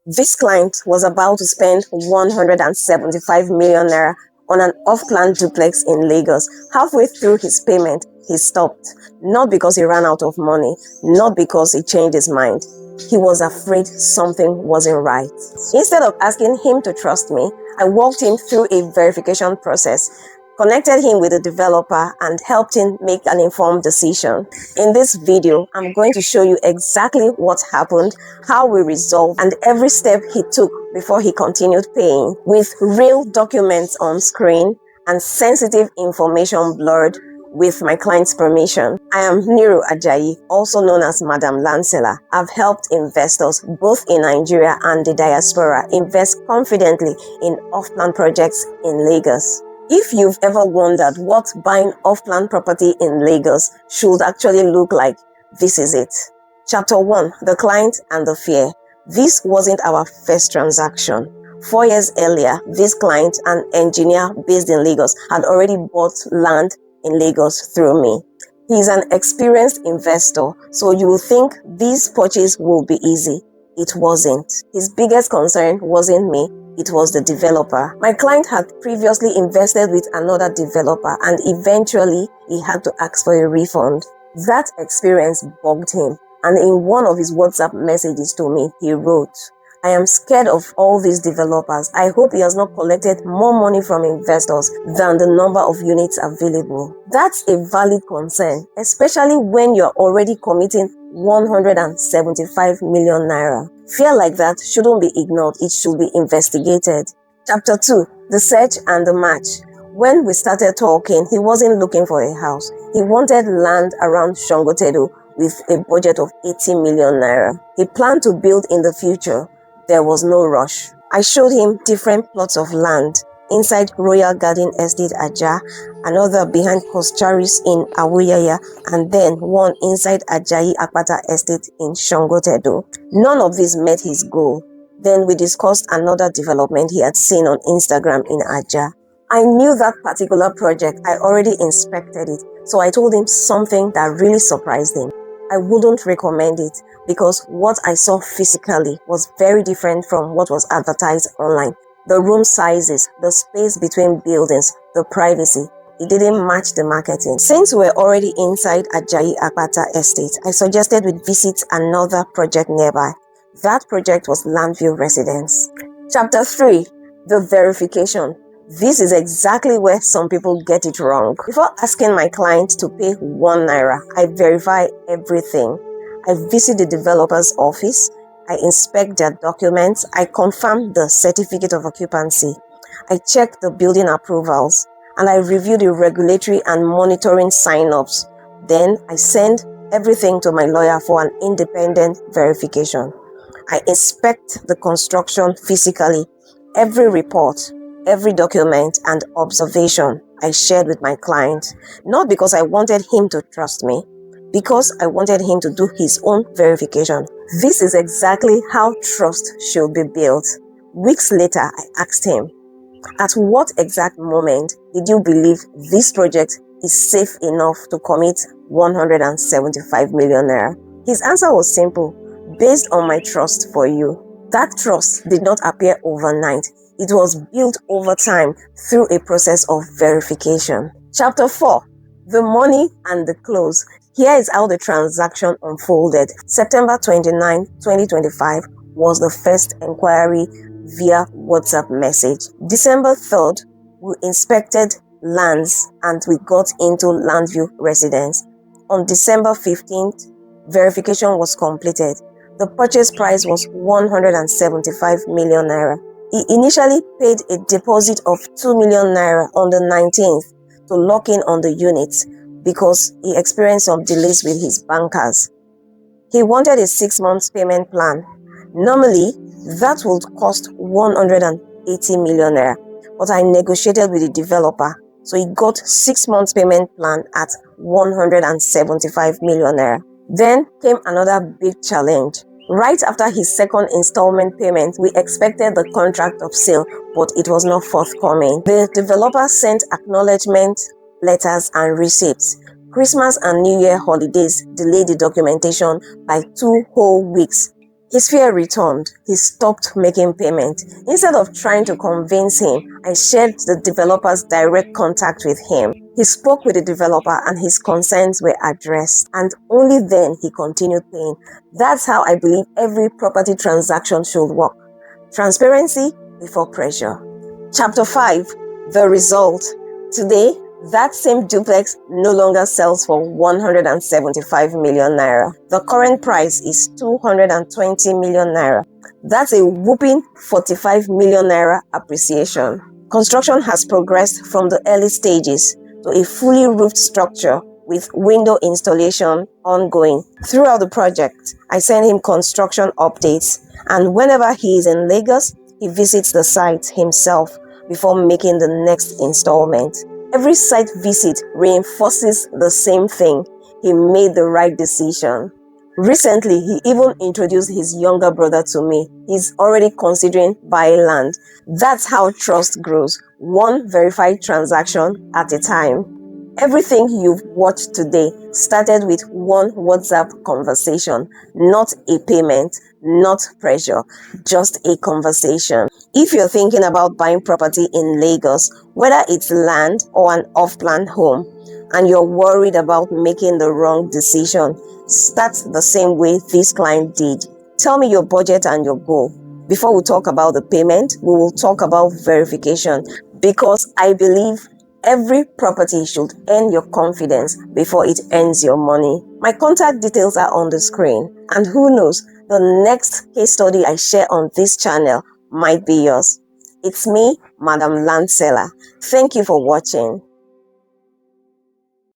This client was about to spend 175 million naira on an off-plan duplex in Lagos. Halfway through his payment, he stopped. Not because he ran out of money, not because he changed his mind. He was afraid something wasn't right. Instead of asking him to trust me, I walked him through a verification process, connected him with a developer, and helped him make an informed decision. In this video, I'm going to show you exactly what happened, how we resolved, and every step he took before he continued paying, with real documents on screen and sensitive information blurred with my client's permission. I am Ajayi, also known as Madam Lancela. I've helped investors both in Nigeria and the diaspora invest confidently in off-plan projects in Lagos. If you've ever wondered what buying off-plan property in Lagos should actually look like, this is it. Chapter 1. The Client and the Fear. This wasn't our first transaction. 4 years earlier, this client, an engineer based in Lagos, had already bought land in Lagos through me. He's an experienced investor, so you will think this purchase will be easy. It wasn't. His biggest concern wasn't me. It was the developer. My client had previously invested with another developer and eventually he had to ask for a refund. That experience bugged him, and in one of his WhatsApp messages to me, he wrote, "I am scared of all these developers. I hope he has not collected more money from investors than the number of units available." That's a valid concern, especially when you're already committing 175 million naira. Fear like that shouldn't be ignored, it should be investigated. Chapter 2. The Search and the Match. When we started talking, he wasn't looking for a house. He wanted land around Sangotedo with a budget of 80 million naira. He planned to build in the future. There was no rush. I showed him different plots of land inside Royal Garden Estate Ajayi, another behind Koscharis in Ajayi, and then one inside Ajayi Apata Estate in Sangotedo. None of these met his goal. Then we discussed another development he had seen on Instagram in Ajayi. I knew that particular project. I already inspected it, so I told him something that really surprised him. I wouldn't recommend it because what I saw physically was very different from what was advertised online. The room sizes, the space between buildings, the privacy, it didn't match the marketing. Since we're already inside Ajayi Apata Estate, I suggested we visit another project nearby. That project was Landview Residence. Chapter 3. The Verification. This is exactly where some people get it wrong. Before asking my client to pay 1 naira, I verify everything. I visit the developer's office, I inspect their documents, I confirm the certificate of occupancy, I check the building approvals, and I review the regulatory and monitoring sign-ups. Then I send everything to my lawyer for an independent verification. I inspect the construction physically, every report, every document and observation I shared with my client, not because I wanted him to trust me, because I wanted him to do his own verification. This is exactly how trust should be built. Weeks later, I asked him, "At what exact moment did you believe this project is safe enough to commit 175 million naira?" His answer was simple: "Based on my trust for you." That trust did not appear overnight. It was built over time through a process of verification. Chapter 4. The Money and the Clos. Here is how the transaction unfolded. September 29, 2025 was the first inquiry via WhatsApp message. December 3rd, we inspected lands and we got into Landview Residence. On December 15th, verification was completed. The purchase price was 175 million naira. He initially paid a deposit of 2 million naira on the 19th to lock in on the units because he experienced some delays with his bankers. He wanted a 6-month payment plan. Normally, that would cost 180 million naira, but I negotiated with the developer, so he got 6 months payment plan at 175 million naira. Then came another big challenge. Right after his second installment payment, we expected the contract of sale, but it was not forthcoming. The developer sent acknowledgement letters and receipts. Christmas and New Year holidays delayed the documentation by 2 whole weeks. His fear returned. He stopped making payment. Instead of trying to convince him, I shared the developer's direct contact with him. He spoke with the developer and his concerns were addressed, and only then he continued paying. That's how I believe every property transaction should work. Transparency before pressure. Chapter 5. The result. Today, that same duplex no longer sells for 175 million naira. The current price is 220 million naira. That's a whopping 45 million naira appreciation. Construction has progressed from the early stages to a fully roofed structure with window installation ongoing. Throughout the project, I send him construction updates, and whenever he is in Lagos, he visits the site himself before making the next installment. Every site visit reinforces the same thing: he made the right decision. Recently, he even introduced his younger brother to me. He's already considering buying land. That's how trust grows, one verified transaction at a time. Everything you've watched today started with one WhatsApp conversation, not a payment, not pressure, just a conversation. If you're thinking about buying property in Lagos, whether it's land or an off-plan home, and you're worried about making the wrong decision, start the same way this client did. Tell me your budget and your goal. Before we talk about the payment, we will talk about verification, because I believe every property should earn your confidence before it earns your money. My contact details are on the screen, and who knows, the next case study I share on this channel might be yours. It's me, Madam Landseller. Thank you for watching.